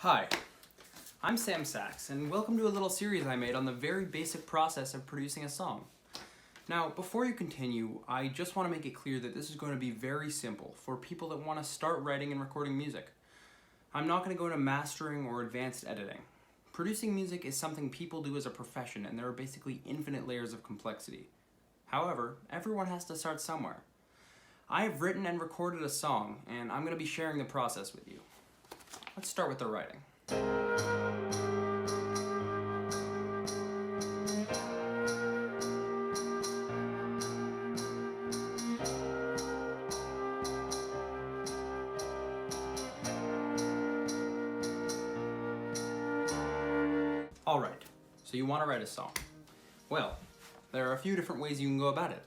Hi, I'm Sachs, and welcome to a little series I made on the very basic process of producing a song. Now, before you continue, I just want to make it clear that this is going to be very simple for people that want to start writing and recording music. I'm not going to go into mastering or advanced editing. Producing music is something people do as a profession, and there are basically infinite layers of complexity. However, everyone has to start somewhere. I have written and recorded a song, and I'm going to be sharing the process with you. Let's start with the writing. Alright, so you want to write a song. Well, there are a few different ways you can go about it.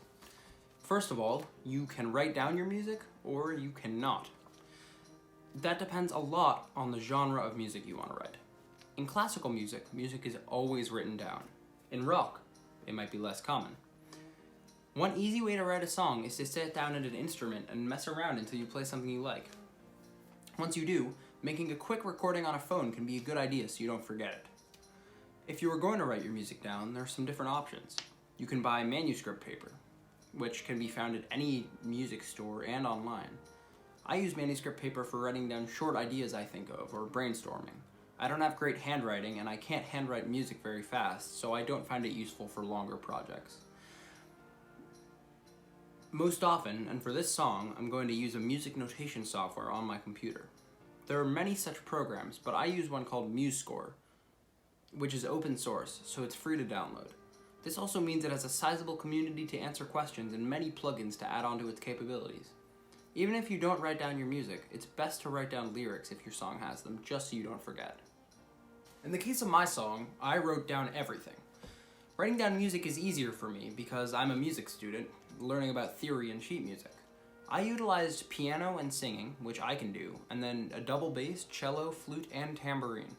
First of all, you can write down your music, or you cannot. That depends a lot on the genre of music you want to write. In classical music, music is always written down. In rock, it might be less common. One easy way to write a song is to sit down at an instrument and mess around until you play something you like. Once you do, making a quick recording on a phone can be a good idea so you don't forget it. If you are going to write your music down, there are some different options. You can buy manuscript paper, which can be found at any music store and online. I use manuscript paper for writing down short ideas I think of, or brainstorming. I don't have great handwriting, and I can't handwrite music very fast, so I don't find it useful for longer projects. Most often, and for this song, I'm going to use a music notation software on my computer. There are many such programs, but I use one called MuseScore, which is open source, so it's free to download. This also means it has a sizable community to answer questions and many plugins to add on to its capabilities. Even if you don't write down your music, it's best to write down lyrics if your song has them, just so you don't forget. In the case of my song, I wrote down everything. Writing down music is easier for me because I'm a music student, learning about theory and sheet music. I utilized piano and singing, which I can do, and then a double bass, cello, flute, and tambourine.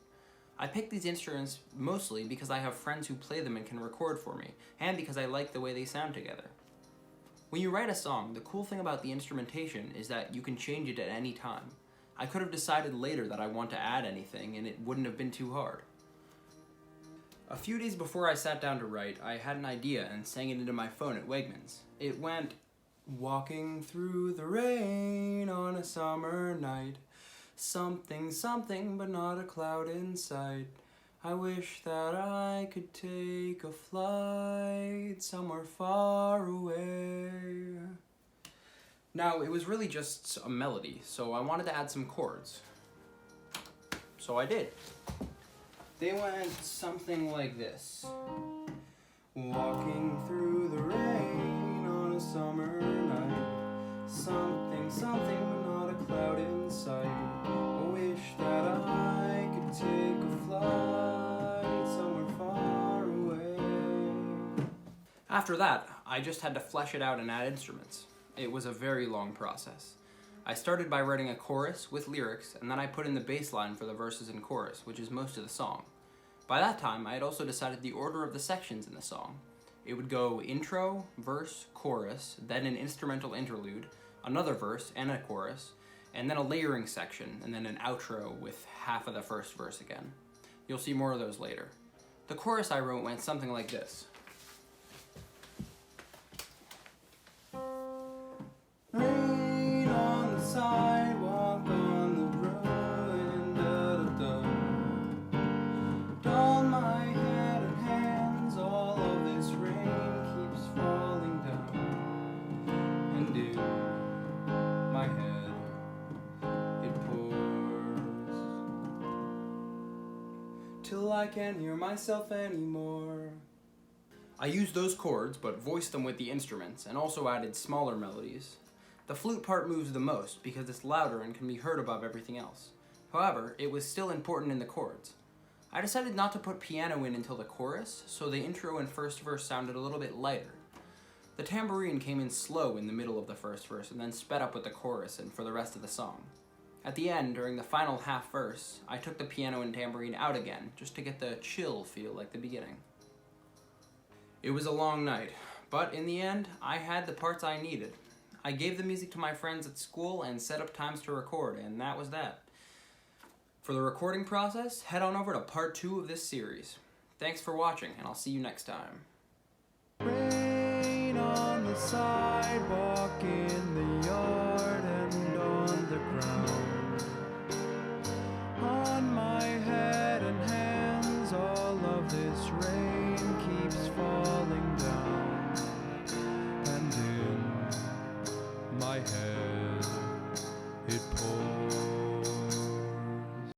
I picked these instruments mostly because I have friends who play them and can record for me, and because I like the way they sound together. When you write a song, the cool thing about the instrumentation is that you can change it at any time. I could have decided later that I want to add anything, and it wouldn't have been too hard. A few days before I sat down to write, I had an idea and sang it into my phone at Wegmans. It went, "Walking through the rain on a summer night, something, something, but not a cloud in sight. I wish that I could take a flight somewhere far away." Now, it was really just a melody, so I wanted to add some chords. So I did. They went something like this. Walking through the rain on a summer night, something, something, but not a cloud in sight. I wish that I could take a flight somewhere far away. After that, I just had to flesh it out and add instruments. It was a very long process. I started by writing a chorus with lyrics, and then I put in the bass line for the verses and chorus, which is most of the song. By that time, I had also decided the order of the sections in the song. It would go intro, verse, chorus, then an instrumental interlude, another verse and a chorus, and then a layering section, and then an outro with half of the first verse again. You'll see more of those later. The chorus I wrote went something like this. Rain on the sidewalk on the road, da-da-da. On my head and hands, all of this rain keeps falling down. And in my head, it pours, till I can't hear myself anymore. I used those chords, but voiced them with the instruments, and also added smaller melodies. The flute part moves the most because it's louder and can be heard above everything else. However, it was still important in the chords. I decided not to put piano in until the chorus, so the intro and first verse sounded a little bit lighter. The tambourine came in slow in the middle of the first verse and then sped up with the chorus and for the rest of the song. At the end, during the final half verse, I took the piano and tambourine out again, just to get the chill feel like the beginning. It was a long night, but in the end, I had the parts I needed. I gave the music to my friends at school and set up times to record, and that was that. For the recording process, head on over to part 2 of this series. Thanks for watching, and I'll see you next time. Rain on the sidewalk, in the yard, and on the ground.